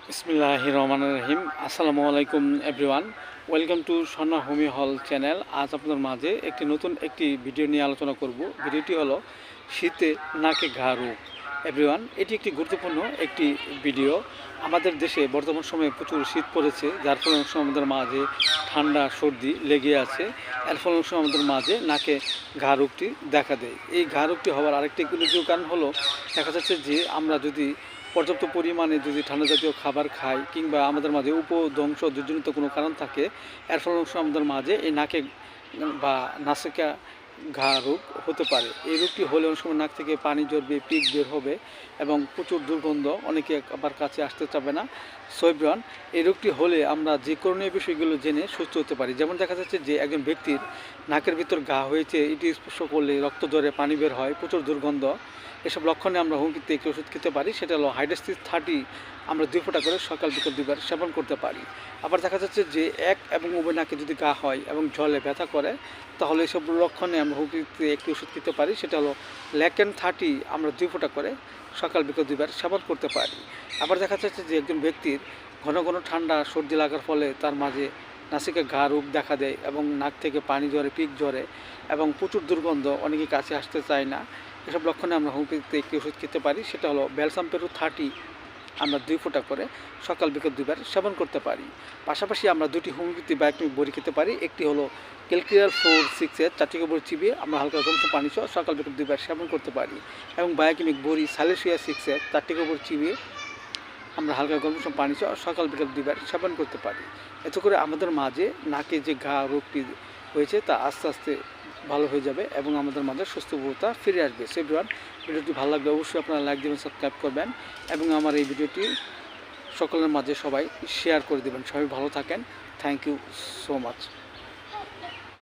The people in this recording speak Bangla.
বিসমিল্লাহির রহমানির রহিম। আসসালামু আলাইকুম এভরিওয়ান, ওয়েলকাম টু স্বর্ণা হোমি হল চ্যানেল। আজ আপনাদের মাঝে নতুন একটি ভিডিও নিয়ে আলোচনা করব। ভিডিওটি হলো শীতে নাকে ঘা রোগ। এভরিওয়ান, এটি একটি গুরুত্বপূর্ণ একটি ভিডিও। আমাদের দেশে বর্তমান সময়ে প্রচুর শীত পড়েছে, যার ফলে অনেক সময় আমাদের মাঝে ঠান্ডা সর্দি লেগে আছে। এর ফলে অনেক সময় আমাদের মাঝে নাকে ঘা রোগটি দেখা দেয়। এই ঘা রোগটি হওয়ার আরেকটি উল্লেখযোগ্য কারণ হলো, দেখা যাচ্ছে যে আমরা যদি পর্যাপ্ত পরিমাণে ঠান্ডা জাতীয় খাবার খাই, কিংবা আমাদের মাঝে উপধ্বংস দুর্জনিত কোনো কারণ থাকে, এর ফলে অনেক সময় আমাদের মাঝে এই নাকে বা নাসিকা ঘা রোগ হতে পারে। এই রোগটি হলে অনেক সময় নাক থেকে পানি ঝরবে, পিক বের হবে এবং প্রচুর দুর্গন্ধ, অনেকে আবার কাছে আসতে চাবে না। সো এভরিওয়ান, এই রোগটি হলে আমরা যে করণীয় বিষয়গুলো জেনে সুস্থ হতে পারি। যেমন দেখা যাচ্ছে যে একজন ব্যক্তির নাকের ভিতর ঘা হয়েছে, এটি স্পর্শ করলে রক্ত ঝরে, পানি বের হয়, প্রচুর দুর্গন্ধ। এসব লক্ষণে আমরা হোমিওপ্যাথিতে একটি ওষুধ খেতে পারি, সেটা হলো হাইড্রোক্সি 30। আমরা 2 ফোঁটা করে সকাল বিকেল 2 বার সেবন করতে পারি। আবার দেখা যাচ্ছে যে এক এবং উভয় নাকে যদি ঘা হয় এবং জলে ব্যথা করে, তাহলে এসব লক্ষণে আমরা হোমিওপ্যাথিতে একটি ওষুধ খেতে পারি, সেটা হলো ল্যাকেন 30। আমরা 2 ফোঁটা করে সকাল বিকেল 2 বার সেবন করতে পারি। আবার দেখা যাচ্ছে যে একজন ব্যক্তির ঘন ঘন ঠান্ডা সর্দি লাগার ফলে তার মাঝে নাসিকে ঘা রোগ দেখা দেয় এবং নাক থেকে পানি ঝরে, পিক ঝরে এবং প্রচুর দুর্গন্ধ, অনেকে কাছে আসতে চায় না। এসব লক্ষণে আমরা হোমিওপ্যাথিতে একটি ওষুধ খেতে পারি, সেটা হলো ব্যালসাম পেরু 30। আমরা 2 ফোঁটা করে সকাল বিকেল 2 বার সেবন করতে পারি। পাশাপাশি আমরা 2টি হোমিওপ্যাথি বায়োকেমিক বড়ি খেতে পারি। একটি হলো ক্যালকিয়ার 4-6 4টি বড়ি চিবিয়ে আমরা হালকা গরম পানি সহ সকাল বিকেল 2 বার সেবন করতে পারি। এবং বায়োকেমিক বড়ি সালেসিয়া 6 4টি বড়ি চিবিয়ে আমরা হালকা গরম পানি সহ সকাল বিকেল 2 বার সেবন করতে পারি। এতে করে আমাদের মাঝে নাকে যে ঘা রোগটি হয়েছে তা আস্তে আস্তে ভালো হয়ে যাবে এবং আমাদের মাঝে সুস্থতা ফিরে আসবে। সো এভরিওয়ান, ভিডিওটি ভালো লাগলে অবশ্যই আপনারা লাইক দেবেন, সাবস্ক্রাইব করবেন এবং আমার এই ভিডিওটি সকলের মাঝে সবাই শেয়ার করে দেবেন। সবাই ভালো থাকেন। Thank you so much.